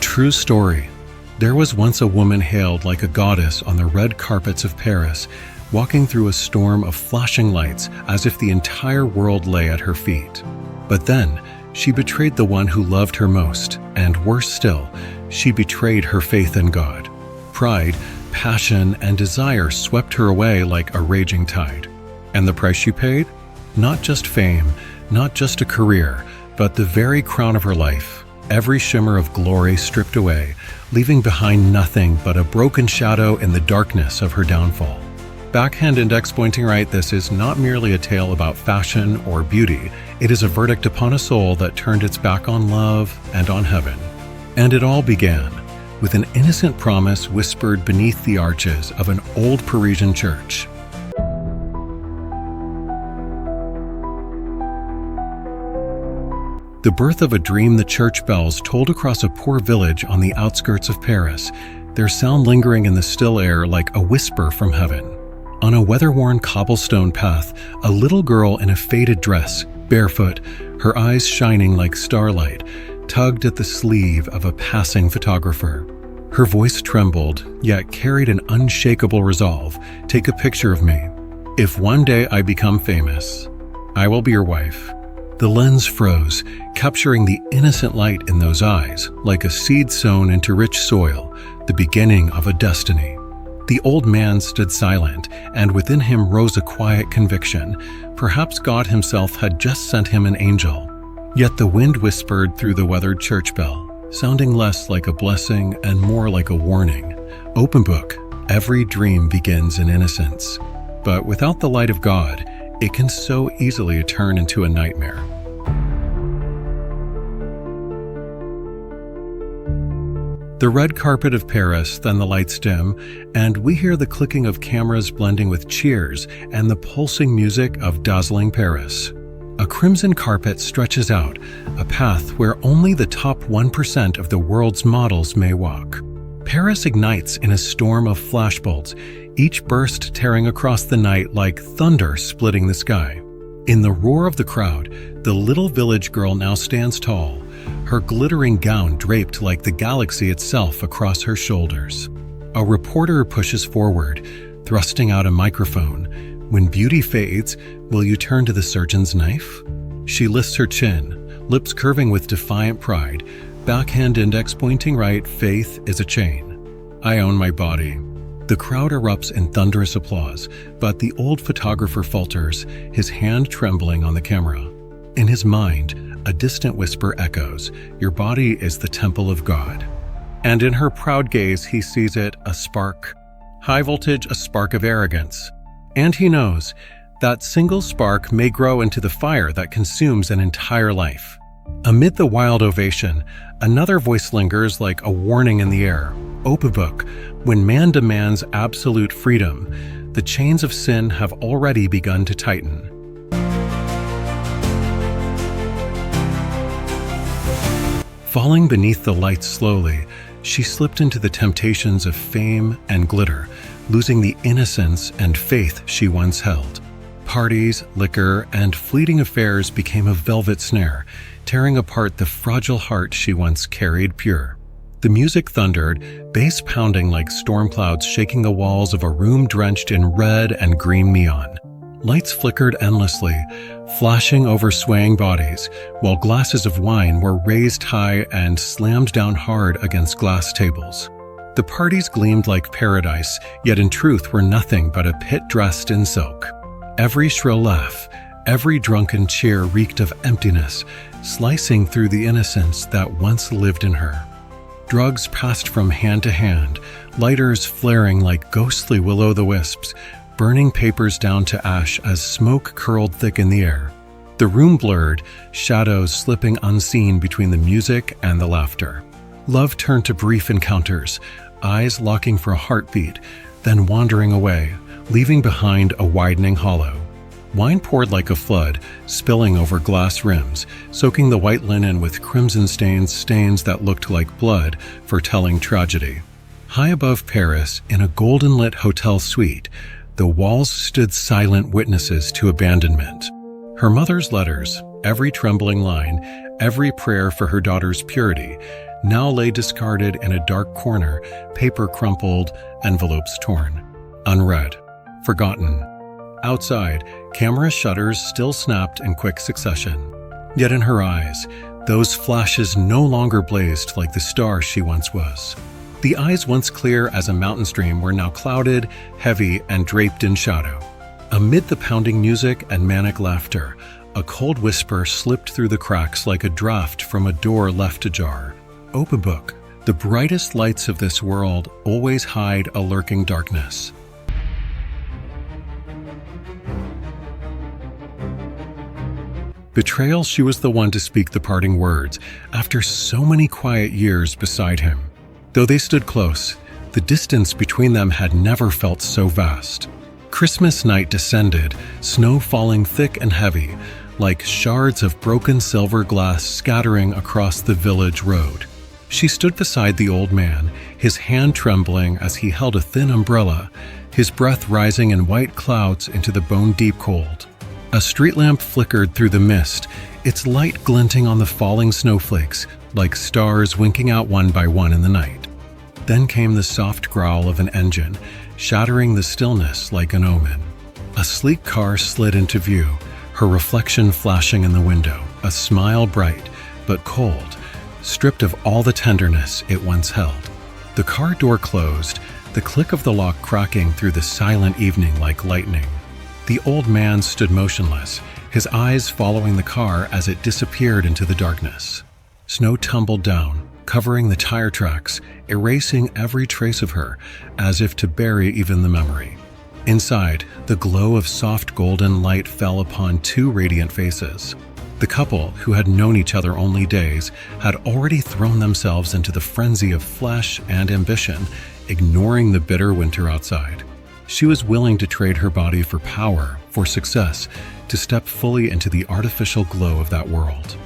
true story. There was once a woman hailed like a goddess on the red carpets of Paris, walking through a storm of flashing lights as if the entire world lay at her feet. But then, she betrayed the one who loved her most, and worse still, she betrayed her faith in God. Pride, passion, and desire swept her away like a raging tide. And the price she paid? Not just fame, not just a career, but the very crown of her life. Every shimmer of glory stripped away, leaving behind nothing but a broken shadow in the darkness of her downfall. Backhand index pointing right, this is not merely a tale about fashion or beauty. It is a verdict upon a soul that turned its back on love and on heaven. And it all began with an innocent promise whispered beneath the arches of an old Parisian church. The birth of a dream the church bells tolled across a poor village on the outskirts of Paris, their sound lingering in the still air like a whisper from heaven. On a weather-worn cobblestone path, a little girl in a faded dress, barefoot, her eyes shining like starlight, tugged at the sleeve of a passing photographer. Her voice trembled, yet carried an unshakable resolve. "Take a picture of me. If one day I become famous, I will be your wife." The lens froze, capturing the innocent light in those eyes, like a seed sown into rich soil, the beginning of a destiny. The old man stood silent, and within him rose a quiet conviction. Perhaps God himself had just sent him an angel. Yet the wind whispered through the weathered church bell, sounding less like a blessing and more like a warning. Open book, every dream begins in innocence. But without the light of God, it can so easily turn into a nightmare. The red carpet of Paris, then the lights dim, and we hear the clicking of cameras blending with cheers and the pulsing music of dazzling Paris. A crimson carpet stretches out, a path where only the top 1% of the world's models may walk. Paris ignites in a storm of flashbulbs, each burst tearing across the night like thunder splitting the sky. In the roar of the crowd, the little village girl now stands tall, her glittering gown draped like the galaxy itself across her shoulders. A reporter pushes forward, thrusting out a microphone. "When beauty fades, will you turn to the surgeon's knife?" She lifts her chin, lips curving with defiant pride, backhand index pointing right. "Faith is a chain. I own my body." The crowd erupts in thunderous applause, but the old photographer falters, his hand trembling on the camera. In his mind, a distant whisper echoes, "Your body is the temple of God." And in her proud gaze, he sees it, a spark. High voltage, a spark of arrogance. And he knows that single spark may grow into the fire that consumes an entire life. Amid the wild ovation, another voice lingers like a warning in the air. Open book, when man demands absolute freedom, the chains of sin have already begun to tighten. Falling beneath the lights slowly, she slipped into the temptations of fame and glitter, losing the innocence and faith she once held. Parties, liquor, and fleeting affairs became a velvet snare, tearing apart the fragile heart she once carried pure. The music thundered, bass pounding like storm clouds shaking the walls of a room drenched in red and green neon. Lights flickered endlessly, flashing over swaying bodies, while glasses of wine were raised high and slammed down hard against glass tables. The parties gleamed like paradise, yet in truth were nothing but a pit dressed in silk. Every shrill laugh, every drunken cheer reeked of emptiness, slicing through the innocence that once lived in her. Drugs passed from hand to hand, lighters flaring like ghostly will-o'-the-wisps, burning papers down to ash as smoke curled thick in the air. The room blurred, shadows slipping unseen between the music and the laughter. Love turned to brief encounters, eyes locking for a heartbeat, then wandering away, leaving behind a widening hollow. Wine poured like a flood, spilling over glass rims, soaking the white linen with crimson stains that looked like blood, foretelling tragedy. High above Paris, in a golden-lit hotel suite, the walls stood silent witnesses to abandonment. Her mother's letters, every trembling line, every prayer for her daughter's purity, now lay discarded in a dark corner, paper crumpled, envelopes torn. Unread. Forgotten. Outside, camera shutters still snapped in quick succession. Yet in her eyes, those flashes no longer blazed like the star she once was. The eyes once clear as a mountain stream were now clouded, heavy, and draped in shadow. Amid the pounding music and manic laughter, a cold whisper slipped through the cracks like a draft from a door left ajar. Open book. The brightest lights of this world always hide a lurking darkness. Betrayal, she was the one to speak the parting words, after so many quiet years beside him. Though they stood close, the distance between them had never felt so vast. Christmas night descended, snow falling thick and heavy, like shards of broken silver glass scattering across the village road. She stood beside the old man, his hand trembling as he held a thin umbrella, his breath rising in white clouds into the bone-deep cold. A street lamp flickered through the mist, its light glinting on the falling snowflakes like stars winking out one by one in the night. Then came the soft growl of an engine, shattering the stillness like an omen. A sleek car slid into view, her reflection flashing in the window, a smile bright but cold, stripped of all the tenderness it once held. The car door closed, the click of the lock cracking through the silent evening like lightning. The old man stood motionless, his eyes following the car as it disappeared into the darkness. Snow tumbled down, covering the tire tracks, erasing every trace of her, as if to bury even the memory. Inside, the glow of soft golden light fell upon two radiant faces. The couple, who had known each other only days, had already thrown themselves into the frenzy of flesh and ambition, ignoring the bitter winter outside. She was willing to trade her body for power, for success, to step fully into the artificial glow of that world.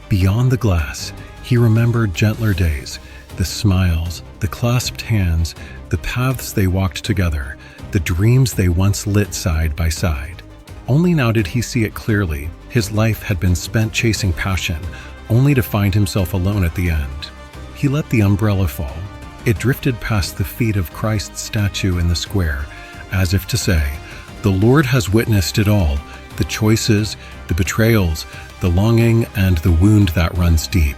Beyond the glass, he remembered gentler days, the smiles, the clasped hands, the paths they walked together, the dreams they once lit side by side. Only now did he see it clearly. His life had been spent chasing passion, only to find himself alone at the end. He let the umbrella fall. It drifted past the feet of Christ's statue in the square, as if to say, "The Lord has witnessed it all, the choices, the betrayals, the longing, and the wound that runs deep."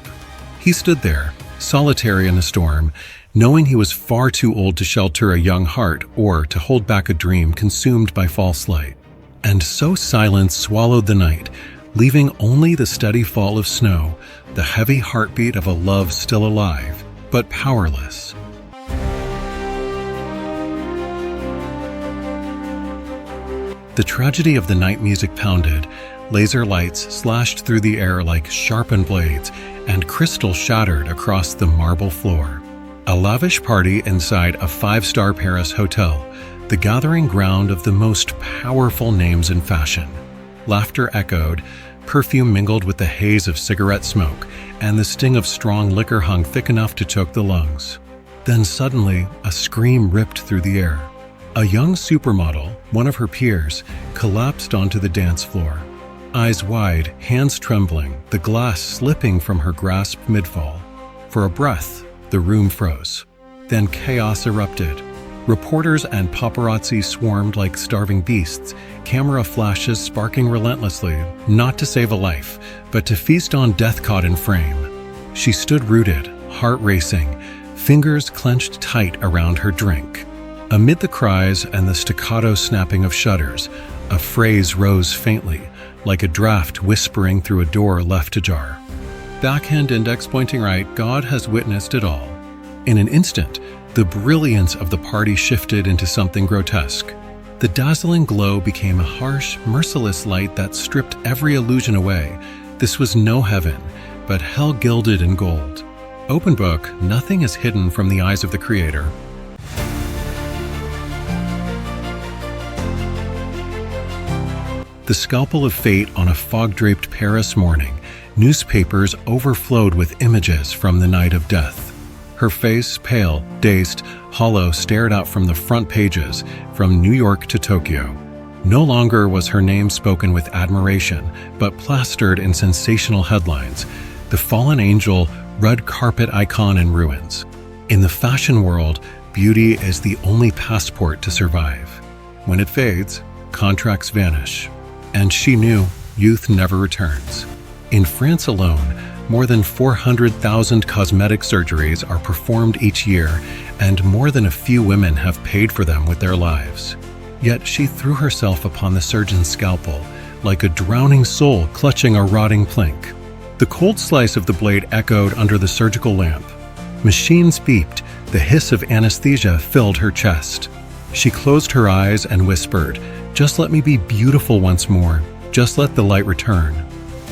He stood there, solitary in a storm, knowing he was far too old to shelter a young heart or to hold back a dream consumed by false light. And so silence swallowed the night, leaving only the steady fall of snow, the heavy heartbeat of a love still alive, but powerless. The tragedy of the night music pounded, laser lights slashed through the air like sharpened blades, and crystal shattered across the marble floor. A lavish party inside a five-star Paris hotel, the gathering ground of the most powerful names in fashion. Laughter echoed, perfume mingled with the haze of cigarette smoke, and the sting of strong liquor hung thick enough to choke the lungs. Then suddenly, a scream ripped through the air. A young supermodel, one of her peers, collapsed onto the dance floor. Eyes wide, hands trembling, the glass slipping from her grasp mid-fall. For a breath, the room froze. Then chaos erupted. Reporters and paparazzi swarmed like starving beasts, camera flashes sparking relentlessly, not to save a life, but to feast on death caught in frame. She stood rooted, heart racing, fingers clenched tight around her drink. Amid the cries and the staccato snapping of shutters, a phrase rose faintly, like a draft whispering through a door left ajar. Backhand index pointing right, God has witnessed it all. In an instant, the brilliance of the party shifted into something grotesque. The dazzling glow became a harsh, merciless light that stripped every illusion away. This was no heaven, but hell gilded in gold. Open book, nothing is hidden from the eyes of the Creator. The scalpel of fate on a fog-draped Paris morning, newspapers overflowed with images from the night of death. Her face, pale, dazed, hollow, stared out from the front pages, from New York to Tokyo. No longer was her name spoken with admiration, but plastered in sensational headlines. the fallen angel red carpet icon in ruins. In the fashion world, beauty is the only passport to survive. When it fades, contracts vanish. And she knew youth never returns. In France alone, more than 400,000 cosmetic surgeries are performed each year, and more than a few women have paid for them with their lives. Yet she threw herself upon the surgeon's scalpel, like a drowning soul clutching a rotting plank. The cold slice of the blade echoed under the surgical lamp. Machines beeped, the hiss of anesthesia filled her chest. She closed her eyes and whispered, "Just let me be beautiful once more. Just let the light return."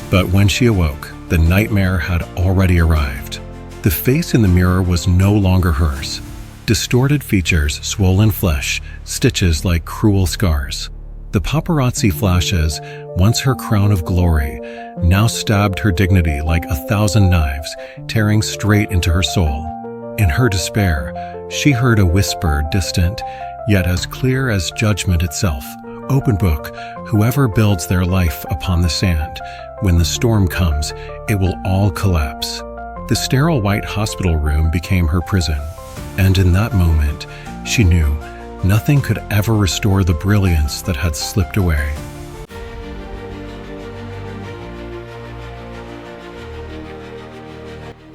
But when she awoke, the nightmare had already arrived. The face in the mirror was no longer hers. Distorted features, swollen flesh, stitches like cruel scars. The paparazzi flashes, once her crown of glory, now stabbed her dignity like 1,000 knives, tearing straight into her soul. In her despair, she heard a whisper, distant, yet as clear as judgment itself. "Open book, whoever builds their life upon the sand, when the storm comes, it will all collapse." The sterile white hospital room became her prison. And in that moment, she knew nothing could ever restore the brilliance that had slipped away.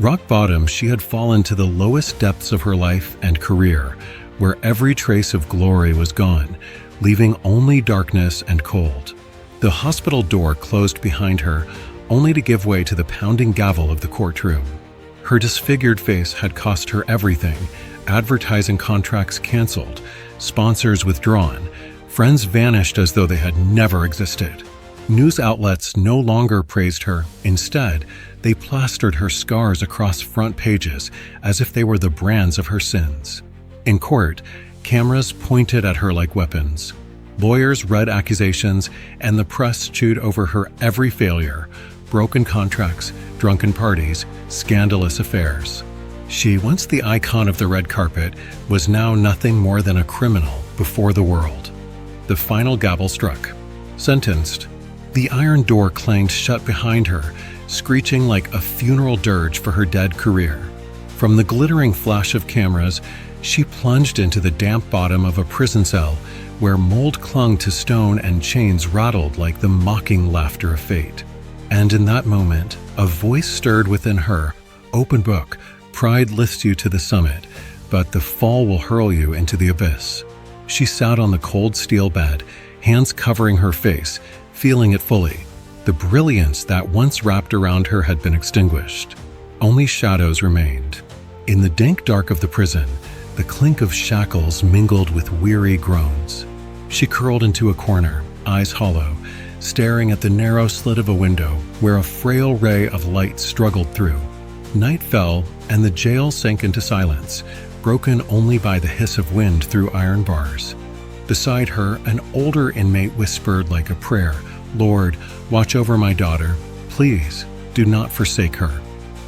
Rock bottom, she had fallen to the lowest depths of her life and career, where every trace of glory was gone, leaving only darkness and cold. The hospital door closed behind her, only to give way to the pounding gavel of the courtroom. Her disfigured face had cost her everything: advertising contracts canceled, sponsors withdrawn, friends vanished as though they had never existed. News outlets no longer praised her. Instead, they plastered her scars across front pages as if they were the brands of her sins. In court, cameras pointed at her like weapons. Lawyers read accusations, and the press chewed over her every failure: broken contracts, drunken parties, scandalous affairs. She, once the icon of the red carpet, was now nothing more than a criminal before the world. The final gavel struck. Sentenced. The iron door clanged shut behind her, screeching like a funeral dirge for her dead career. From the glittering flash of cameras, she plunged into the damp bottom of a prison cell, where mold clung to stone and chains rattled like the mocking laughter of fate. And in that moment, a voice stirred within her: "Open book. Pride lifts you to the summit, but the fall will hurl you into the abyss." She sat on the cold steel bed, hands covering her face, feeling it fully. The brilliance that once wrapped around her had been extinguished. Only shadows remained. In the dank dark of the prison, the clink of shackles mingled with weary groans. She curled into a corner, eyes hollow, staring at the narrow slit of a window where a frail ray of light struggled through. Night fell, and the jail sank into silence, broken only by the hiss of wind through iron bars. Beside her, an older inmate whispered like a prayer, "Lord, watch over my daughter. Please, do not forsake her."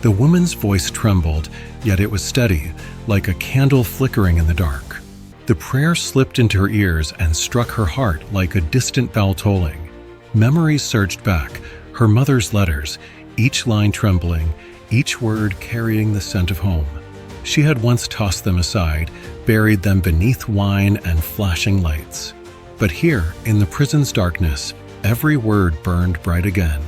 The woman's voice trembled, yet it was steady, like a candle flickering in the dark. The prayer slipped into her ears and struck her heart like a distant bell tolling. Memories surged back, her mother's letters, each line trembling, each word carrying the scent of home. She had once tossed them aside, buried them beneath wine and flashing lights. But here, in the prison's darkness, every word burned bright again.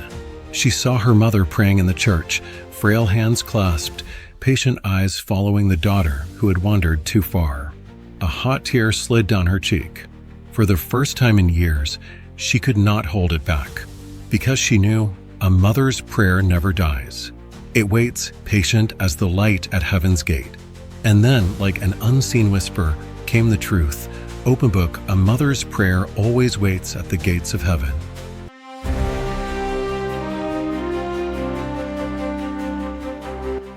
She saw her mother praying in the church, frail hands clasped, patient eyes following the daughter who had wandered too far. A hot tear slid down her cheek. For the first time in years, she could not hold it back, because she knew a mother's prayer never dies. It waits, patient as the light at heaven's gate. And then, like an unseen whisper, came the truth. Open book, a mother's prayer always waits at the gates of heaven.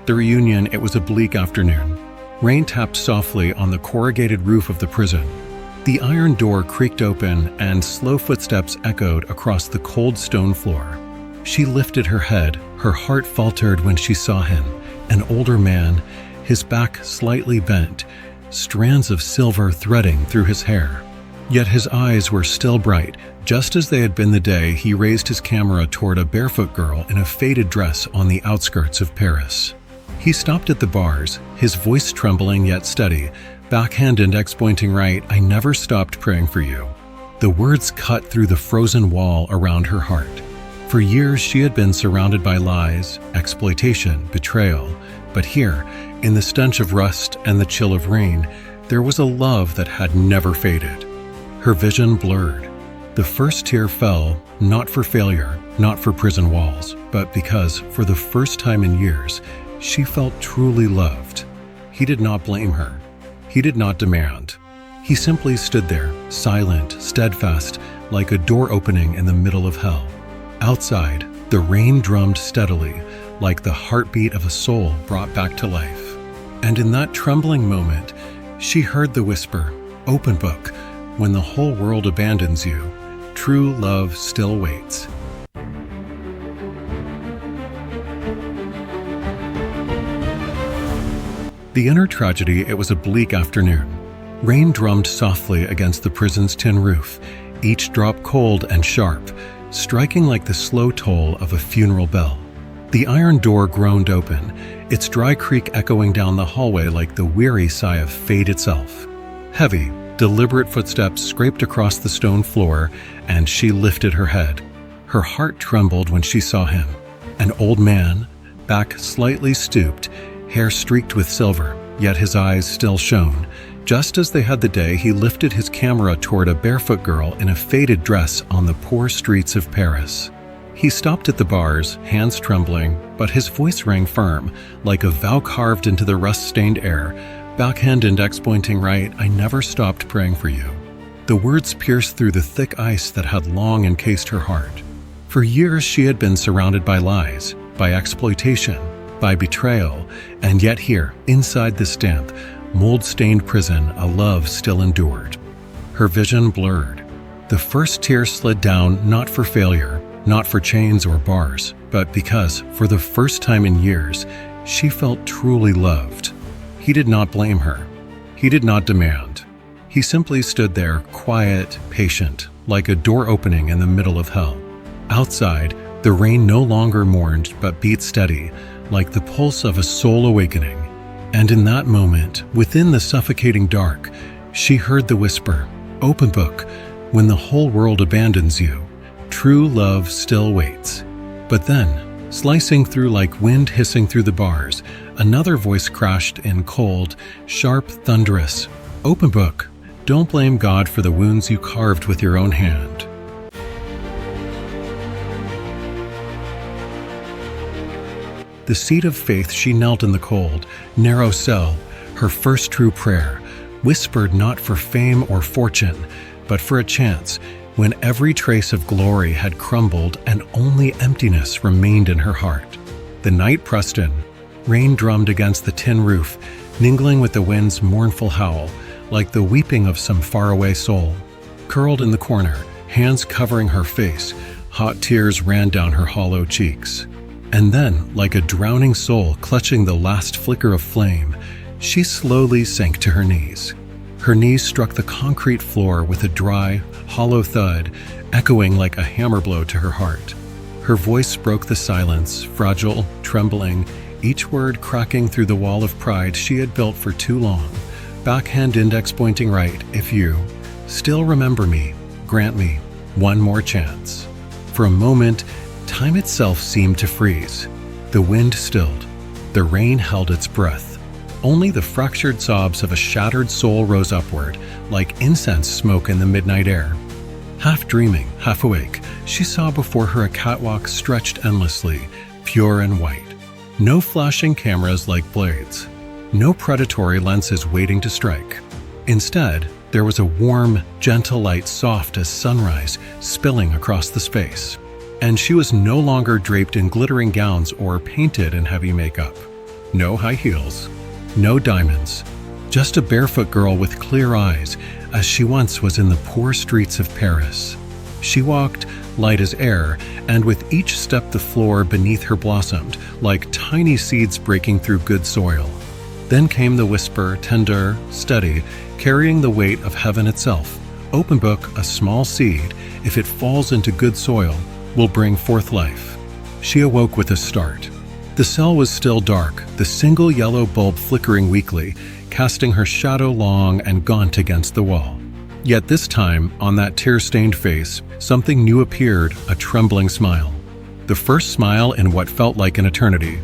The reunion, it was a bleak afternoon. Rain tapped softly on the corrugated roof of the prison. The iron door creaked open, and slow footsteps echoed across the cold stone floor. She lifted her head, her heart faltered when she saw him, an older man, his back slightly bent, strands of silver threading through his hair. Yet his eyes were still bright, just as they had been the day he raised his camera toward a barefoot girl in a faded dress on the outskirts of Paris. He stopped at the bars, his voice trembling yet steady, backhand index pointing right. "I never stopped praying for you." The words cut through the frozen wall around her heart. For years she had been surrounded by lies, exploitation, betrayal, but here, in the stench of rust and the chill of rain, there was a love that had never faded. Her vision blurred. The first tear fell, not for failure, not for prison walls, but because, for the first time in years, she felt truly loved. He did not blame her. He did not demand. He simply stood there, silent, steadfast, like a door opening in the middle of hell. Outside, the rain drummed steadily, like the heartbeat of a soul brought back to life. And in that trembling moment, she heard the whisper, "Open book, when the whole world abandons you, true love still waits." The inner tragedy, it was a bleak afternoon. Rain drummed softly against the prison's tin roof, each drop cold and sharp, striking like the slow toll of a funeral bell. The iron door groaned open, its dry creak echoing down the hallway like the weary sigh of fate itself. Heavy, deliberate footsteps scraped across the stone floor, and she lifted her head. Her heart trembled when she saw him. An old man, back slightly stooped, hair streaked with silver, yet his eyes still shone. Just as they had the day he lifted his camera toward a barefoot girl in a faded dress on the poor streets of Paris. He stopped at the bars, hands trembling, but his voice rang firm, like a vow carved into the rust-stained air, backhand index pointing right. "I never stopped praying for you." The words pierced through the thick ice that had long encased her heart. For years she had been surrounded by lies, by exploitation, by betrayal, and yet here, inside this damp, mold-stained prison, a love still endured. Her vision blurred. The first tear slid down, not for failure, not for chains or bars, but because, for the first time in years, she felt truly loved. He did not blame her. He did not demand. He simply stood there, quiet, patient, like a door opening in the middle of hell. Outside, the rain no longer mourned but beat steady, like the pulse of a soul awakening. And in that moment, within the suffocating dark, she heard the whisper, "Open book, when the whole world abandons you, true love still waits." But then, slicing through like wind hissing through the bars, another voice crashed in cold, sharp, thunderous, "Open book, don't blame God for the wounds you carved with your own hand." The seat of faith, she knelt in the cold, narrow cell, her first true prayer, whispered not for fame or fortune, but for a chance, when every trace of glory had crumbled and only emptiness remained in her heart. The night pressed in. Rain drummed against the tin roof, mingling with the wind's mournful howl, like the weeping of some faraway soul. Curled in the corner, hands covering her face, hot tears ran down her hollow cheeks. And then, like a drowning soul clutching the last flicker of flame, she slowly sank to her knees. Her knees struck the concrete floor with a dry, hollow thud, echoing like a hammer blow to her heart. Her voice broke the silence, fragile, trembling, each word cracking through the wall of pride she had built for too long. Backhand index pointing right, "If you still remember me, grant me one more chance." For a moment, time itself seemed to freeze. The wind stilled. The rain held its breath. Only the fractured sobs of a shattered soul rose upward, like incense smoke in the midnight air. Half dreaming, half awake, she saw before her a catwalk stretched endlessly, pure and white. No flashing cameras like blades. No predatory lenses waiting to strike. Instead, there was a warm, gentle light soft as sunrise spilling across the space. And she was no longer draped in glittering gowns or painted in heavy makeup. No high heels. No diamonds. Just a barefoot girl with clear eyes, as she once was in the poor streets of Paris. She walked light as air, and with each step the floor beneath her blossomed, like tiny seeds breaking through good soil. Then came the whisper, tender, steady, carrying the weight of heaven itself. Open book, a small seed, if it falls into good soil, will bring forth life. She awoke with a start. The cell was still dark, the single yellow bulb flickering weakly, casting her shadow long and gaunt against the wall. Yet this time, on that tear-stained face, something new appeared, a trembling smile. The first smile in what felt like an eternity.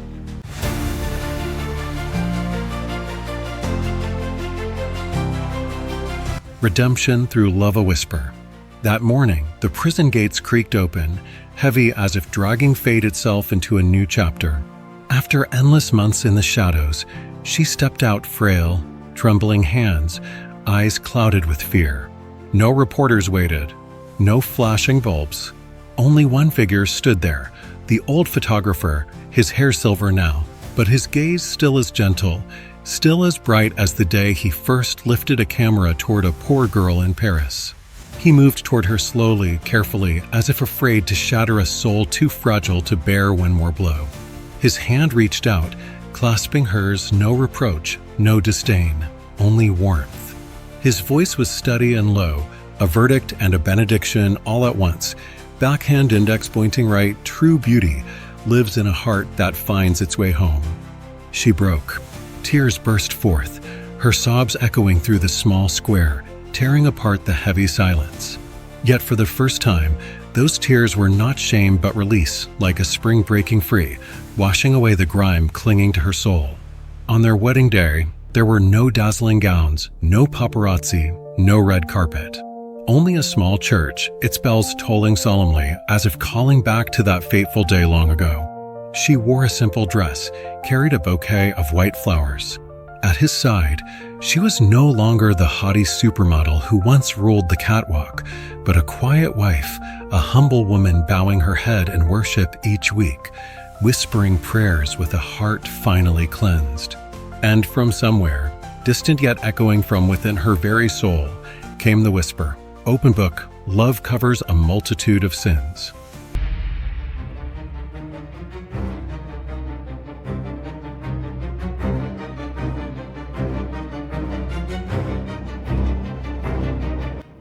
Redemption through love, a whisper. That morning, the prison gates creaked open, heavy as if dragging fate itself into a new chapter. After endless months in the shadows, she stepped out, frail, trembling hands, eyes clouded with fear. No reporters waited, no flashing bulbs. Only one figure stood there, the old photographer, his hair silver now, but his gaze still as gentle, still as bright as the day he first lifted a camera toward a poor girl in Paris. He moved toward her slowly, carefully, as if afraid to shatter a soul too fragile to bear one more blow. His hand reached out, clasping hers, no reproach, no disdain, only warmth. His voice was steady and low, a verdict and a benediction all at once. Backhand index pointing right, true beauty lives in a heart that finds its way home. She broke. Tears burst forth, her sobs echoing through the small square, tearing apart the heavy silence. Yet for the first time, those tears were not shame but release, like a spring breaking free, washing away the grime clinging to her soul. On their wedding day, there were no dazzling gowns, no paparazzi, no red carpet. Only a small church, its bells tolling solemnly, as if calling back to that fateful day long ago. She wore a simple dress, carried a bouquet of white flowers. At his side, she was no longer the haughty supermodel who once ruled the catwalk, but a quiet wife, a humble woman bowing her head in worship each week, whispering prayers with a heart finally cleansed. And from somewhere, distant yet echoing from within her very soul, came the whisper, "Open book, love covers a multitude of sins."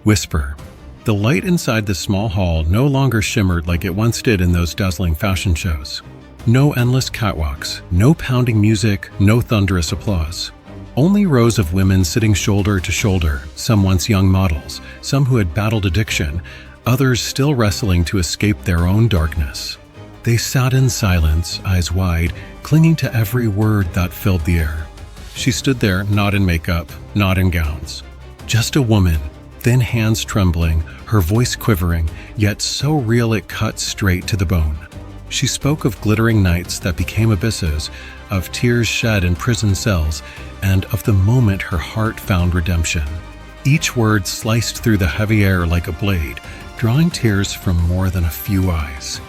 Whisper. The light inside the small hall no longer shimmered like it once did in those dazzling fashion shows. No endless catwalks, no pounding music, no thunderous applause. Only rows of women sitting shoulder to shoulder, some once young models, some who had battled addiction, others still wrestling to escape their own darkness. They sat in silence, eyes wide, clinging to every word that filled the air. She stood there, not in makeup, not in gowns. Just a woman, thin hands trembling, her voice quivering, yet so real it cut straight to the bone. She spoke of glittering nights that became abysses, of tears shed in prison cells, and of the moment her heart found redemption. Each word sliced through the heavy air like a blade, drawing tears from more than a few eyes.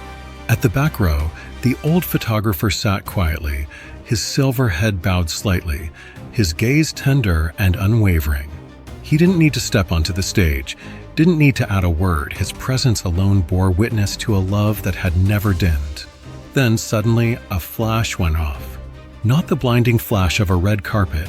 At the back row, the old photographer sat quietly, his silver head bowed slightly, his gaze tender and unwavering. He didn't need to step onto the stage, didn't need to add a word. His presence alone bore witness to a love that had never dimmed. Then suddenly, a flash went off. Not the blinding flash of a red carpet,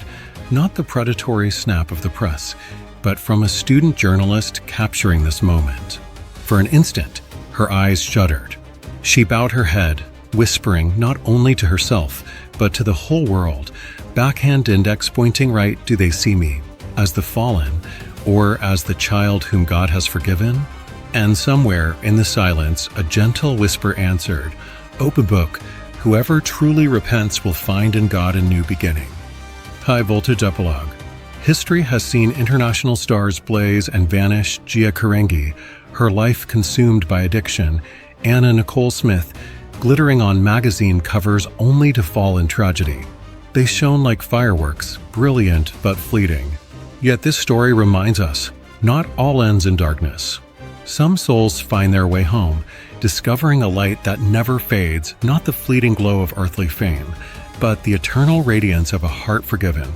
not the predatory snap of the press, but from a student journalist capturing this moment. For an instant, her eyes shuddered. She bowed her head, whispering not only to herself, but to the whole world, backhand index pointing right, do they see me? As the fallen, or as the child whom God has forgiven? And somewhere in the silence, a gentle whisper answered, "Open book, whoever truly repents will find in God a new beginning." High voltage epilogue. History has seen international stars blaze and vanish. Gia Karengi, her life consumed by addiction. Anna Nicole Smith, glittering on magazine covers only to fall in tragedy. They shone like fireworks, brilliant but fleeting. Yet this story reminds us, not all ends in darkness. Some souls find their way home, discovering a light that never fades, not the fleeting glow of earthly fame, but the eternal radiance of a heart forgiven.